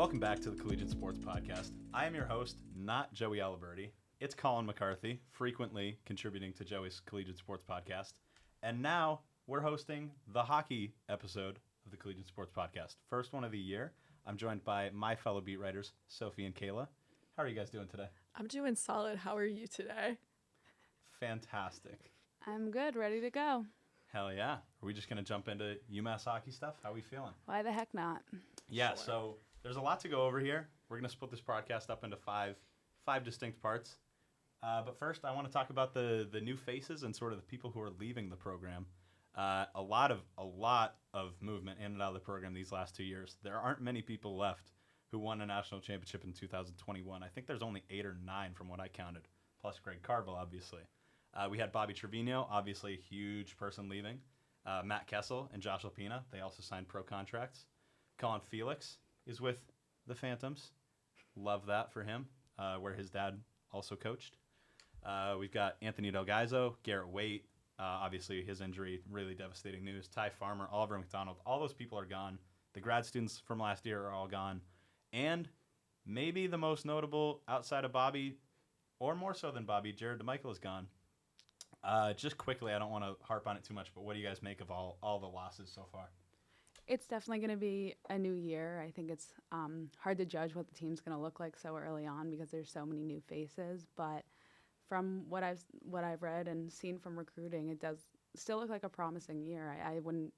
Welcome back to the Collegian Sports Podcast. I am your host, not Joey Aliberti. It's Colin McCarthy, frequently contributing to Joey's Collegian Sports Podcast. And now we're hosting the hockey episode of the Collegian Sports Podcast. First one of the year. I'm joined by my fellow beat writers, Sophie and Kayla. How are you guys doing today? I'm doing solid. How are you today? Fantastic. I'm good, ready to go. Hell yeah. Are we just going to jump into UMass hockey stuff? How are we feeling? Why the heck not? Yeah, Sure. So there's a lot to go over here. We're going to split this podcast up into five distinct parts. But first, I want to talk about the new faces and sort of the people who are leaving the program. A lot of movement in and out of the program these last 2 years. There aren't many people left who won a national championship in 2021. I think there's only 8 or 9 from what I counted, plus Gregoire, obviously. We had Bobby Trevino, obviously a huge person leaving. Matt Kessel and Josh Lapina, they also signed pro contracts. Colin Felix is with the Phantoms. Love that for him, where his dad also coached. We've got Anthony Del Gaizo, Garrett Waite, obviously his injury, really devastating news. Ty Farmer, Oliver McDonald, all those people are gone. The grad students from last year are all gone. And maybe the most notable outside of Bobby, or more so than Bobby, Jared DeMichael is gone. Just quickly, I don't want to harp on it too much, but what do you guys make of all the losses so far? It's definitely going to be a new year. I think it's hard to judge what the team's going to look like so early on because there's so many new faces. But from what I've read and seen from recruiting, it does still look like a promising year. I wouldn't,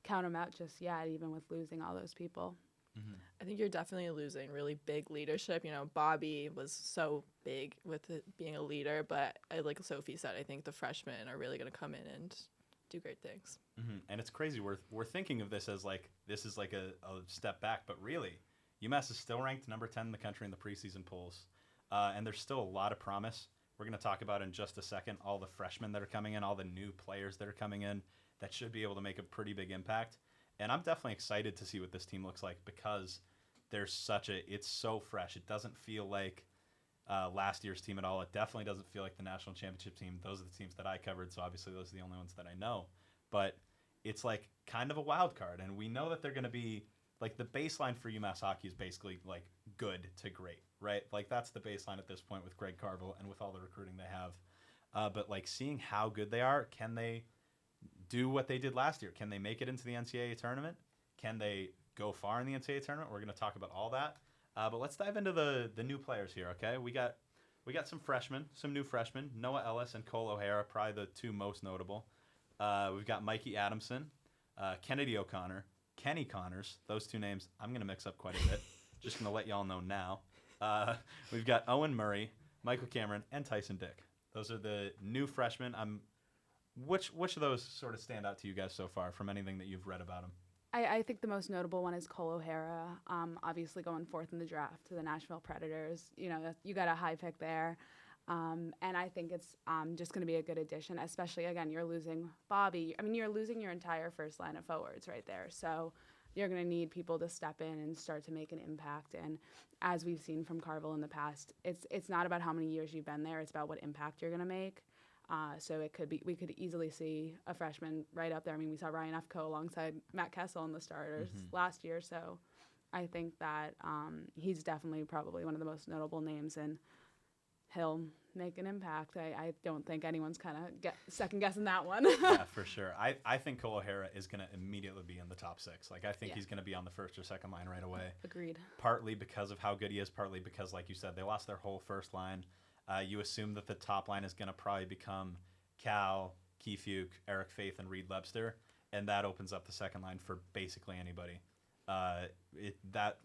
count them out just yet, even with losing all those people. Mm-hmm. I think you're definitely losing really big leadership. Bobby was so big with it being a leader, but like Sophie said, I think the freshmen are really going to come in and do great things. Mm-hmm. And it's crazy. We're thinking of this as this is like a step back, but really, UMass is still ranked number 10 in the country in the preseason polls, and there's still a lot of promise. We're going to talk about in just a second all the freshmen that are coming in, all the new players that are coming in that should be able to make a pretty big impact. And I'm definitely excited to see what this team looks like because it's so fresh. It doesn't feel like last year's team at all. It definitely doesn't feel like the national championship team. Those are the teams that I covered, so obviously those are the only ones that I know. But it's like kind of a wild card, and we know that they're going to be like the baseline for UMass hockey is basically like good to great, right? Like that's the baseline at this point with Greg Carville and with all the recruiting they have. But like seeing how good they are, can they do what they did last year? Can they make it into the NCAA tournament? Can they go far in the NCAA tournament? We're going to talk about all that. But let's dive into the new players here, okay? We got some freshmen, some new freshmen. Noah Ellis and Cole OHara, probably the two most notable. We've got Mikey Adamson, Kennedy O'Connor, Kenny Connors. Those two names I'm going to mix up quite a bit. Just going to let y'all know now. We've got Owen Murray, Michael Cameron, and Tyson Dick. Those are the new freshmen. Which of those sort of stand out to you guys so far from anything that you've read about them? I think the most notable one is Cole OHara, obviously going fourth in the draft to the Nashville Predators. You got a high pick there. And I think it's just going to be a good addition, especially, again, you're losing Bobby. I mean, you're losing your entire first line of forwards right there. So you're going to need people to step in and start to make an impact. And as we've seen from Carville in the past, it's not about how many years you've been there. It's about what impact you're going to make. So we could easily see a freshman right up there. I mean, we saw Ryan Ufko alongside Matt Kessel in the starters last year. So I think that he's definitely probably one of the most notable names, and he'll make an impact. I don't think anyone's kind of second guessing that one. Yeah, for sure. I think Cole OHara is going to immediately be in the top 6. Like, I think he's going to be on the first or second line right away. Agreed. Partly because of how good he is, partly because, like you said, they lost their whole first line. You assume that the top line is going to probably become Cal, Keefuke, Eric Faith, and Reed Lebster, and that opens up the second line for basically anybody. That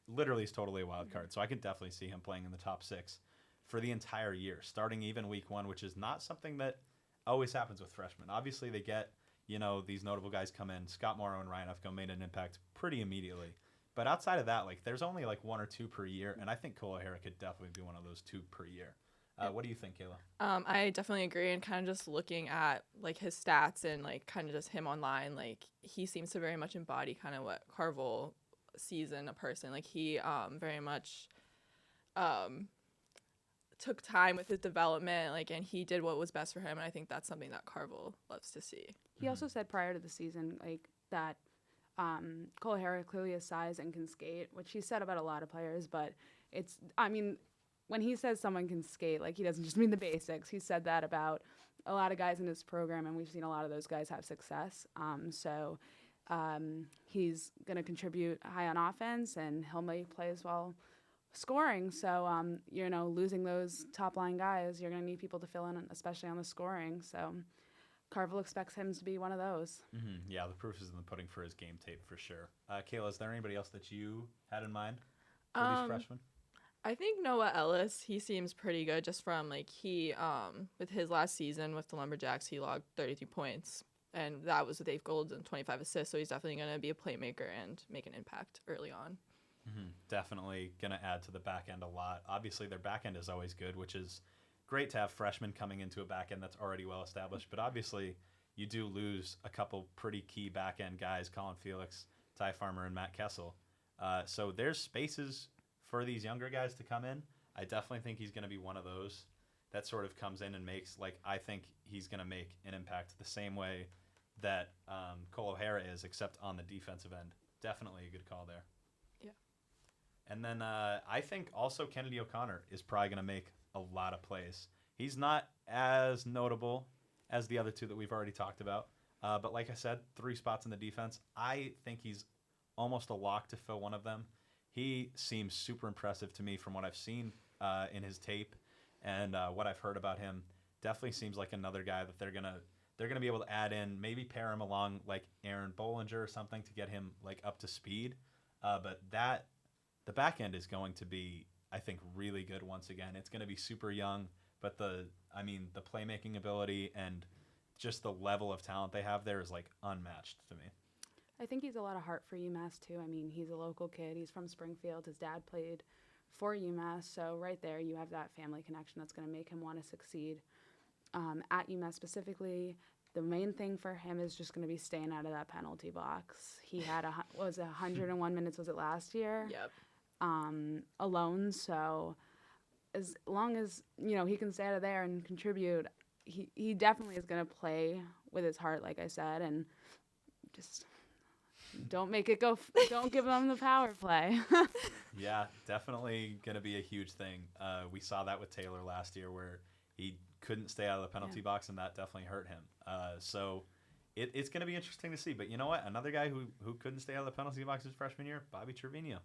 literally is totally a wild card, so I can definitely see him playing in the top 6 for the entire year, starting even week 1, which is not something that always happens with freshmen. Obviously, they get, these notable guys come in. Scott Morrow and Ryan Ufko made an impact pretty immediately. But outside of that, there's only 1 or 2 per year, and I think Cole OHara could definitely be one of those 2 per year. What do you think, Kayla? I definitely agree, and kind of just looking at his stats and kind of just him online, he seems to very much embody kind of what Carville sees in a person. He very much took time with his development, and he did what was best for him, and I think that's something that Carville loves to see. He also said prior to the season that OHara clearly has size and can skate, which he said about a lot of players, but when he says someone can skate, like, he doesn't just mean the basics. He said that about a lot of guys in his program, and we've seen a lot of those guys have success. He's going to contribute high on offense, and he'll make plays while scoring. So, losing those top-line guys, you're going to need people to fill in, especially on the scoring. So Carvel expects him to be one of those. Mm-hmm. Yeah, the proof is in the pudding for his game tape for sure. Kayla, is there anybody else that you had in mind for these freshmen? I think Noah Ellis, he seems pretty good just from, like, with his last season with the Lumberjacks, he logged 32 points, and that was with 8 goals and 25 assists, so he's definitely going to be a playmaker and make an impact early on. Mm-hmm. Definitely going to add to the back end a lot. Obviously, their back end is always good, which is great to have freshmen coming into a back end that's already well established, but obviously you do lose a couple pretty key back end guys, Colin Felix, Ty Farmer, and Matt Kessel. So there's spaces for these younger guys to come in. I definitely think he's going to be one of those that sort of comes in and makes, like, I think he's going to make an impact the same way that OHara is, except on the defensive end. Definitely a good call there. Yeah. And then I think also Kennedy O'Connor is probably going to make a lot of plays. He's not as notable as the other two that we've already talked about. But like I said, 3 spots in the defense. I think he's almost a lock to fill one of them. He seems super impressive to me from what I've seen in his tape and what I've heard about him. Definitely seems like another guy that they're gonna be able to add in, maybe pair him along like Aaron Bollinger or something to get him like up to speed. But the back end is going to be, I think, really good once again. It's going to be super young, but the playmaking ability and just the level of talent they have there is like unmatched to me. I think he's a lot of heart for UMass, too. I mean, he's a local kid. He's from Springfield. His dad played for UMass. So right there, you have that family connection that's going to make him want to succeed. At UMass specifically, the main thing for him is just going to be staying out of that penalty box. He had 101 minutes, was it last year? Yep. Alone. So as long as, he can stay out of there and contribute, he definitely is going to play with his heart, like I said, and just don't make it go. Don't give them the power play. Yeah, definitely going to be a huge thing. We saw that with Taylor last year where he couldn't stay out of the penalty box, and that definitely hurt him. So it's going to be interesting to see. But you know what? Another guy who couldn't stay out of the penalty box his freshman year, Bobby Trevino.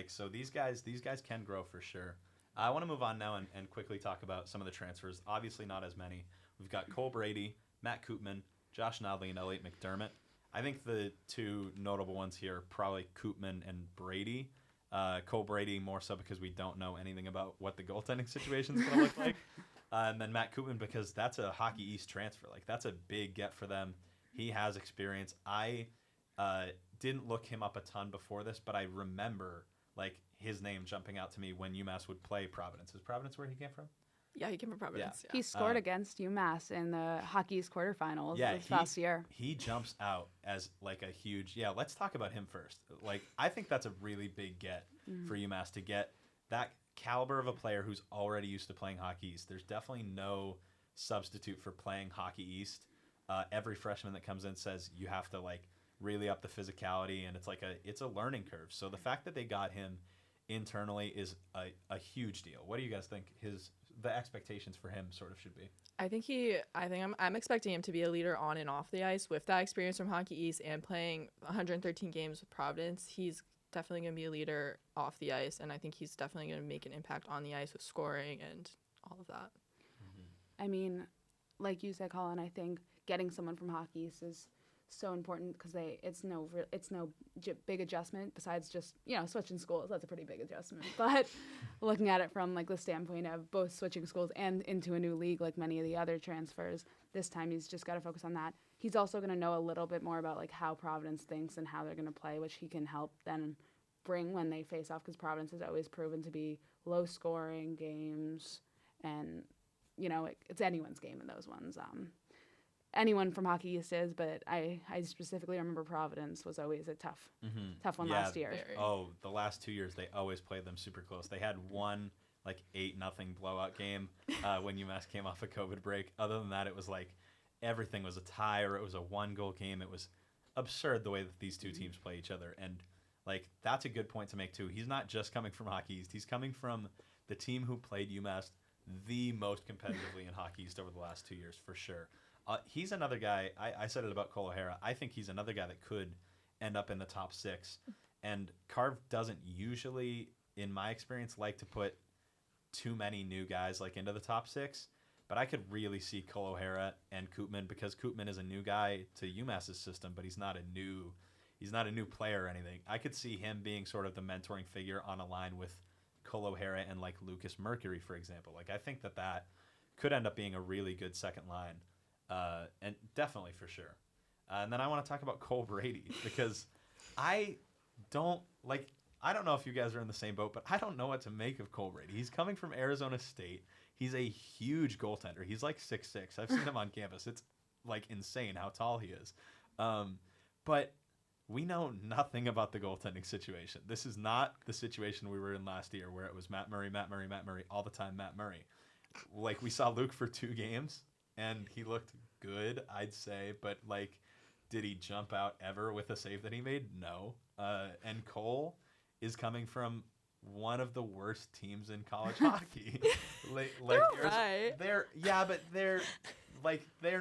So these guys can grow for sure. I want to move on now and quickly talk about some of the transfers. Obviously not as many. We've got Cole Brady, Matt Koopman, Josh Nodley, and Elliot McDermott. I think the 2 notable ones here are probably Koopman and Brady. Cole Brady more so because we don't know anything about what the goaltending situation is going to look like. And then Matt Koopman because that's a Hockey East transfer. Like, that's a big get for them. He has experience. I didn't look him up a ton before this, but I remember like his name jumping out to me when UMass would play Providence. Is Providence where he came from? Yeah, he came from Providence. Yeah. He scored against UMass in the Hockey East quarterfinals this last year. He jumps out as like a huge. Yeah, let's talk about him first. Like, I think that's a really big get for UMass to get that caliber of a player who's already used to playing Hockey East. There's definitely no substitute for playing Hockey East. Every freshman that comes in says you have to like really up the physicality, and it's a learning curve. So the fact that they got him internally is a huge deal. What do you guys think the expectations for him sort of should be? I think I'm expecting him to be a leader on and off the ice with that experience from Hockey East and playing 113 games with Providence. He's definitely going to be a leader off the ice, and I think he's definitely going to make an impact on the ice with scoring and all of that. I mean, like you said, Colin, I think getting someone from Hockey East is so important because it's no big adjustment besides just switching schools. That's a pretty big adjustment. But looking at it from like the standpoint of both switching schools and into a new league, like many of the other transfers, this time he's just got to focus on that. He's also going to know a little bit more about like how Providence thinks and how they're going to play, which he can help then bring when they face off because Providence has always proven to be low scoring games, and it's anyone's game in those ones. Anyone from Hockey East is, but I specifically remember Providence was always a tough one last year. The last 2 years they always played them super close. They had one like 8-0 blowout game when UMass came off a COVID break. Other than that, it was like everything was a tie or it was a 1-goal game. It was absurd the way that these two teams play each other. And like that's a good point to make too. He's not just coming from Hockey East. He's coming from the team who played UMass the most competitively in Hockey East over the last 2 years for sure. He's another guy. I said it about Cole OHara. I think he's another guy that could end up in the top 6. And Carve doesn't usually, in my experience, like to put too many new guys like into the top 6. But I could really see Cole OHara and Koopman, because Koopman is a new guy to UMass's system, but he's not a new player or anything. I could see him being sort of the mentoring figure on a line with Cole OHara and like Lucas Mercury, for example. Like I think that could end up being a really good second line, and definitely for sure. And then I want to talk about Cole Brady, because I don't know if you guys are in the same boat, but I don't know what to make of Cole Brady. He's coming from Arizona State. He's a huge goaltender. He's like 6'6". I've seen him on campus. It's like insane how tall he is. But we know nothing about the goaltending situation. This is not the situation we were in last year where it was Matt Murray, all the time Matt Murray. Like we saw Luke for 2 games and he looked good, I'd say, but like, did he jump out ever with a save that he made? No. And Cole is coming from one of the worst teams in college hockey. They're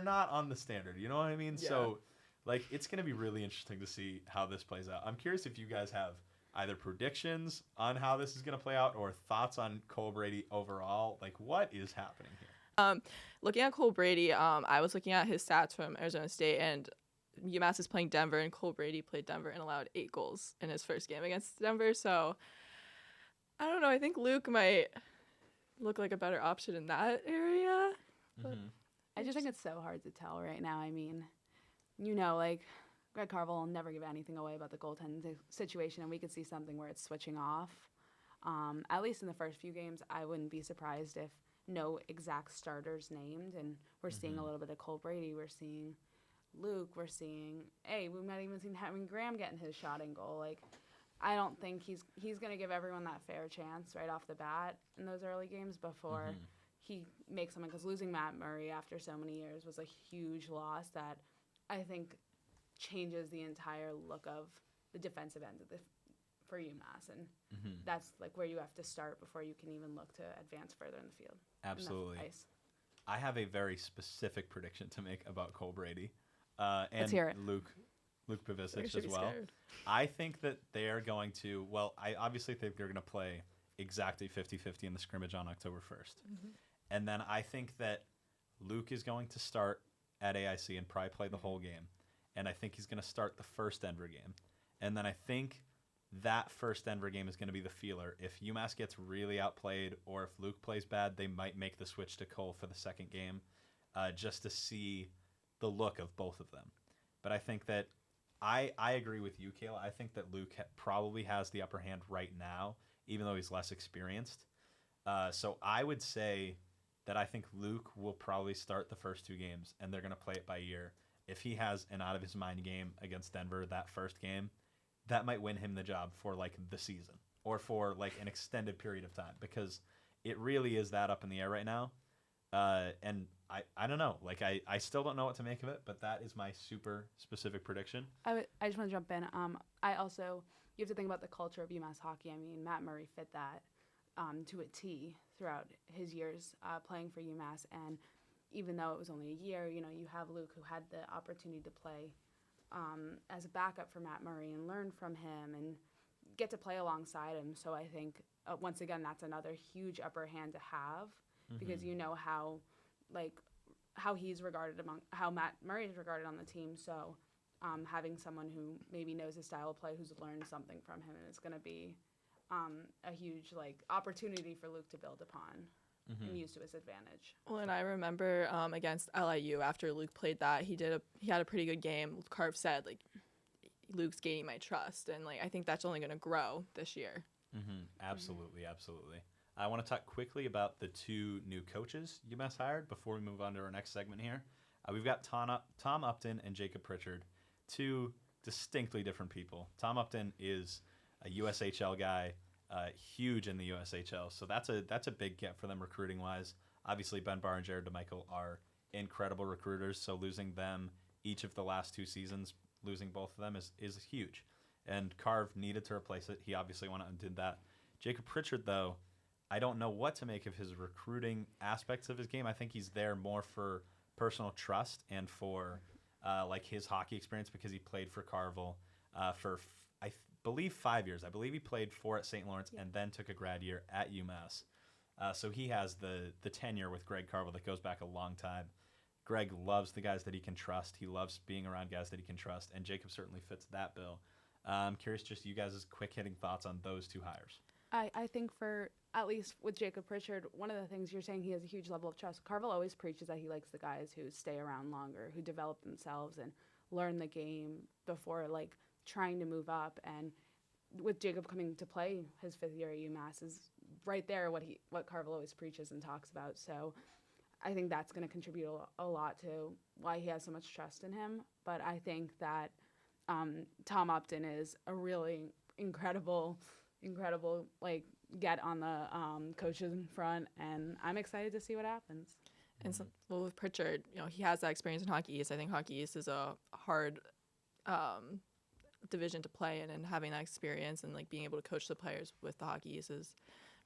not on the standard. You know what I mean? Yeah. So, like, it's going to be really interesting to see how this plays out. I'm curious if you guys have either predictions on how this is going to play out or thoughts on Cole Brady overall. Like, what is happening here? Looking at Cole Brady, I was looking at his stats from Arizona State, and UMass is playing Denver, and Cole Brady played Denver and allowed 8 goals in his first game against Denver. So, I don't know. I think Luke might look like a better option in that area. But I just think it's so hard to tell right now. I mean, like Greg Carvel will never give anything away about the goaltending situation, and we could see something where it's switching off. At least in the first few games, I wouldn't be surprised if no exact starters named, and we're seeing a little bit of Cole Brady. We're seeing Luke. We're seeing, we might even see having Graham getting his shot and goal. Like, I don't think he's going to give everyone that fair chance right off the bat in those early games before he makes something, because losing Matt Murray after so many years was a huge loss that I think changes the entire look of the defensive end for UMass, and that's like where you have to start before you can even look to advance further in the field. Absolutely. Ice. I have a very specific prediction to make about Cole Brady, and Let's hear it. Luke Pavicic as should be well. scared. I think that they are going to, I obviously think they're going to play exactly 50-50 in the scrimmage on October 1st. And then I think that Luke is going to start at AIC and probably play the whole game. And I think he's going to start the first Denver game. And then I think that first Denver game is going to be the feeler. If UMass gets really outplayed or if Luke plays bad, they might make the switch to Cole for the second game just to see the look of both of them. But I think that I agree with you, Kayla. I think that Luke probably has the upper hand right now, even though he's less experienced. So I would say that I think Luke will probably start the first 2 games, and they're going to play it by ear. If he has an out-of-his-mind game against Denver that first game, that might win him the job for, like, the season or for, like, an extended period of time, because it really is that up in the air right now. And I don't know. Like, I still don't know what to make of it, but that is my super specific prediction. I just want to jump in. You have to think about the culture of UMass hockey. I mean, Matt Murray fit that to a T throughout his years playing for UMass. And even though it was only a year, you have Luke, who had the opportunity to play as a backup for Matt Murray and learn from him and get to play alongside him. So I think, once again, that's another huge upper hand to have, because you know how he's regarded how Matt Murray is regarded on the team. So having someone who maybe knows his style of play, who's learned something from him, and it's going to be a huge opportunity for Luke to build upon and use to his advantage. Well, and I remember against LIU, after Luke played that, he had a pretty good game. Carve said, Luke's gaining my trust, and I think that's only going to grow this year. Absolutely. I want to talk quickly about the 2 new coaches UMass hired before we move on to our next segment here. We've got Tom Upton and Jacob Pritchard, 2 distinctly different people. Tom Upton is a USHL guy, huge in the USHL, so that's a big get for them recruiting-wise. Obviously, Ben Barr and Jared DeMichael are incredible recruiters, so losing them each of the last 2 seasons losing both of them is huge. And Carve needed to replace it. He obviously went out and did that. Jacob Pritchard, though, I don't know what to make of his recruiting aspects of his game. I think he's there more for personal trust and for like his hockey experience because he played for Carvel for I believe 5 years. I believe he played 4 at St. Lawrence and then took a grad year at UMass. So he has the tenure with Greg Carvel that goes back a long time. Greg loves the guys that he can trust. He loves being around guys that he can trust, and Jacob certainly fits that bill. I'm curious just you guys' quick-hitting thoughts on those two hires. I think for, at least with Jacob Pritchard, one of the things you're saying, he has a huge level of trust. Carvel always preaches that he likes the guys who stay around longer, who develop themselves and learn the game before, like, trying to move up. And with Jacob coming to play his 5th year at UMass is right there what Carvel always preaches and talks about. So I think that's going to contribute a lot to why he has so much trust in him. But I think that Tom Upton is a really incredible like get on the coaches in front, and I'm excited to see what happens. And so, well, with Pritchard, he has that experience in Hockey East. I think Hockey East is a hard division to play in, and having that experience and like being able to coach the players with the Hockey East is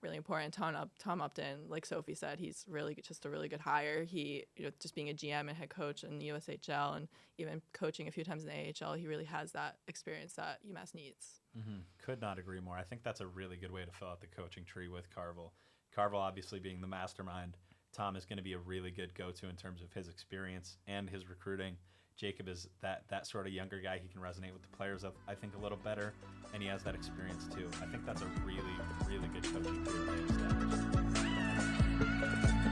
really important. Tom Upton, like Sophie said, he's really just a really good hire. He, just being a GM and head coach in the USHL and even coaching a few times in the AHL, he really has that experience that UMass needs. Mm-hmm. Could not agree more. I think that's a really good way to fill out the coaching tree with Carvel. Carvel obviously being the mastermind. Tom is going to be a really good go-to in terms of his experience and his recruiting. Jacob is that sort of younger guy. He can resonate with the players, I think, a little better, and he has that experience too. I think that's a really, really good coaching career by him established.